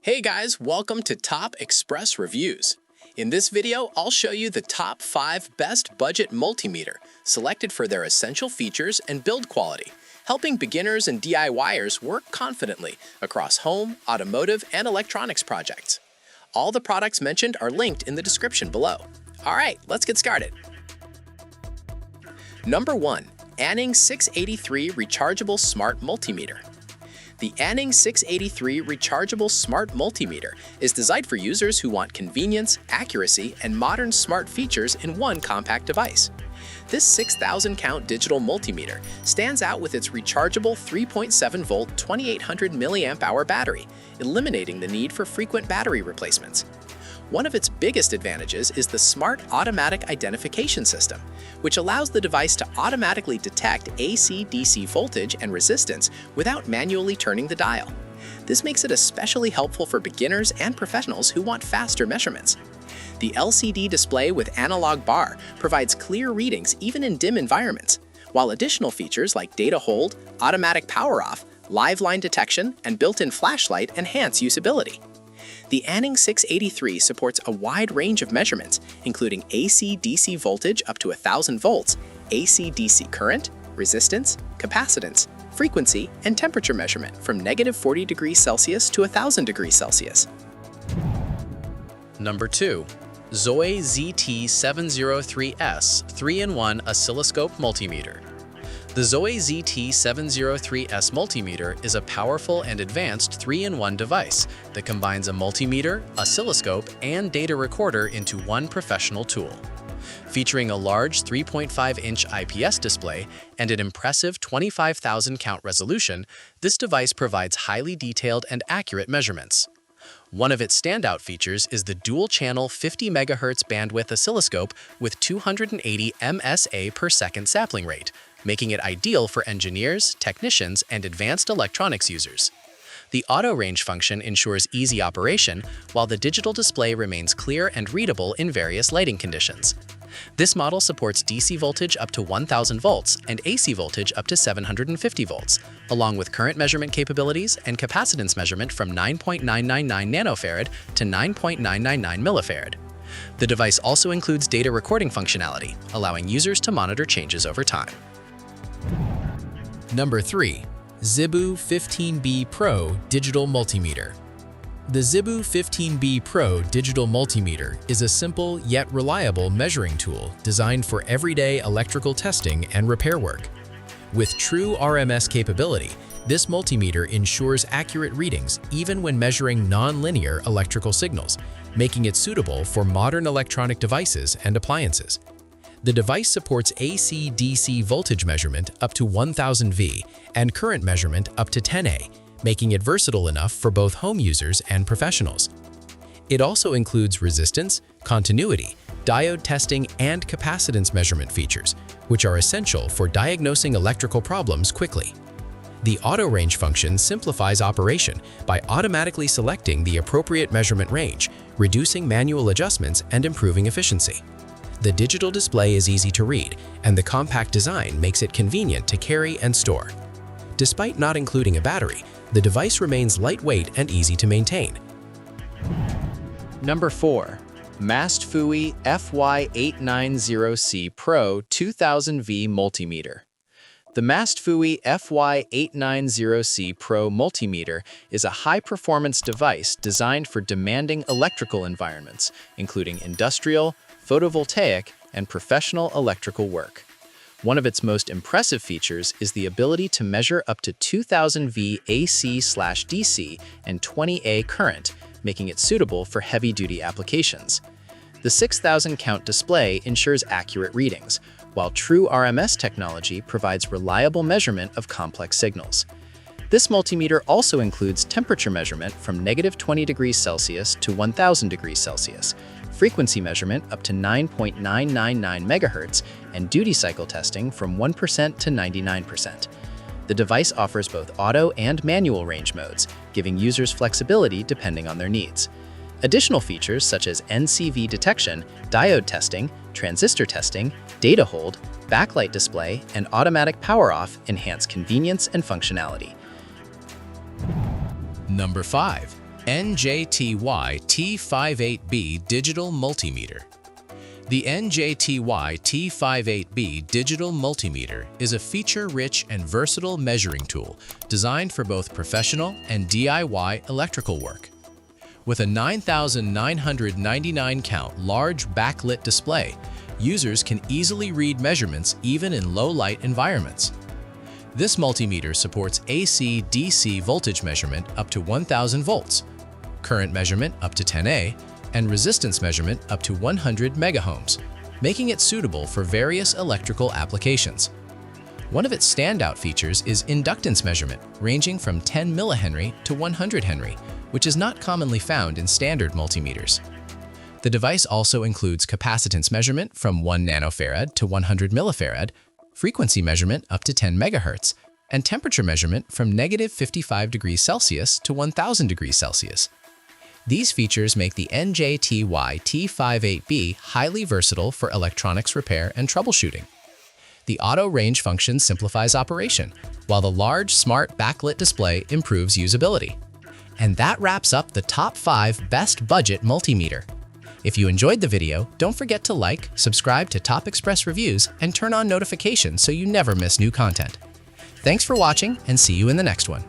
Hey guys, welcome to Top Express Reviews. In this video, I'll show you the top 5 best budget multimeter, selected for their essential features and build quality, helping beginners and DIYers work confidently across home, automotive, and electronics projects. All the products mentioned are linked in the description below. Alright, let's get started. Number 1. ANENG 683 Rechargeable Smart Multimeter. The ANENG 683 Rechargeable Smart Multimeter is designed for users who want convenience, accuracy, and modern smart features in one compact device. This 6,000 count digital multimeter stands out with its rechargeable 3.7-volt 2800 mAh battery, eliminating the need for frequent battery replacements. One of its biggest advantages is the Smart Automatic Identification System, which allows the device to automatically detect AC/DC voltage and resistance without manually turning the dial. This makes it especially helpful for beginners and professionals who want faster measurements. The LCD display with analog bar provides clear readings even in dim environments, while additional features like data hold, automatic power off, live line detection, and built-in flashlight enhance usability. The ANENG 683 supports a wide range of measurements, including AC/DC voltage up to 1000 volts, AC/DC current, resistance, capacitance, frequency, and temperature measurement from -40 degrees Celsius to 1000 degrees Celsius. Number 2. ZOYI ZT-703S 3-in-1 Oscilloscope Multimeter. The ZOYI ZT-703S Multimeter is a powerful and advanced 3-in-1 device that combines a multimeter, oscilloscope, and data recorder into one professional tool. Featuring a large 3.5-inch IPS display and an impressive 25,000 count resolution, this device provides highly detailed and accurate measurements. One of its standout features is the dual-channel 50 MHz bandwidth oscilloscope with 280 MSA per second sampling rate, making it ideal for engineers, technicians, and advanced electronics users. The auto range function ensures easy operation, while the digital display remains clear and readable in various lighting conditions. This model supports DC voltage up to 1000 volts and AC voltage up to 750 volts, along with current measurement capabilities and capacitance measurement from 9.999 nanofarad to 9.999 millifarad. The device also includes data recording functionality, allowing users to monitor changes over time. Number 3. ZIBOO 15B Pro Digital Multimeter. The ZIBOO 15B Pro Digital Multimeter is a simple yet reliable measuring tool designed for everyday electrical testing and repair work. With true RMS capability, this multimeter ensures accurate readings even when measuring non-linear electrical signals, making it suitable for modern electronic devices and appliances. The device supports AC/DC voltage measurement up to 1000 V and current measurement up to 10 A, making it versatile enough for both home users and professionals. It also includes resistance, continuity, diode testing, and capacitance measurement features, which are essential for diagnosing electrical problems quickly. The auto range function simplifies operation by automatically selecting the appropriate measurement range, reducing manual adjustments and improving efficiency. The digital display is easy to read, and the compact design makes it convenient to carry and store. Despite not including a battery, the device remains lightweight and easy to maintain. Number 4. MASTFUYI FY890C Pro 2000V Multimeter. The MASTFUYI FY890C Pro Multimeter is a high-performance device designed for demanding electrical environments, including industrial, photovoltaic, and professional electrical work. One of its most impressive features is the ability to measure up to 2000 V AC/DC and 20 A current, making it suitable for heavy-duty applications. The 6,000 count display ensures accurate readings, while true RMS technology provides reliable measurement of complex signals. This multimeter also includes temperature measurement from -20 degrees Celsius to 1000 degrees Celsius, frequency measurement up to 9.999 MHz, and duty cycle testing from 1% to 99%. The device offers both auto and manual range modes, giving users flexibility depending on their needs. Additional features such as NCV detection, diode testing, transistor testing, data hold, backlight display, and automatic power off enhance convenience and functionality. Number 5. NJTY T58B Digital Multimeter. The NJTY T58B Digital Multimeter is a feature-rich and versatile measuring tool designed for both professional and DIY electrical work. With a 9,999 count large backlit display, users can easily read measurements even in low-light environments. This multimeter supports AC/DC voltage measurement up to 1,000 volts, current measurement up to 10A, and resistance measurement up to 100 megaohms, making it suitable for various electrical applications. One of its standout features is inductance measurement, ranging from 10 millihenry to 100 henry, which is not commonly found in standard multimeters. The device also includes capacitance measurement from 1 nanofarad to 100 millifarad, frequency measurement up to 10 megahertz, and temperature measurement from -55 degrees Celsius to 1,000 degrees Celsius. These features make the NJTY T58B highly versatile for electronics repair and troubleshooting. The auto range function simplifies operation, while the large, smart backlit display improves usability. And that wraps up the top 5 best budget multimeter. If you enjoyed the video, don't forget to like, subscribe to Top Express Reviews, and turn on notifications so you never miss new content. Thanks for watching, and see you in the next one.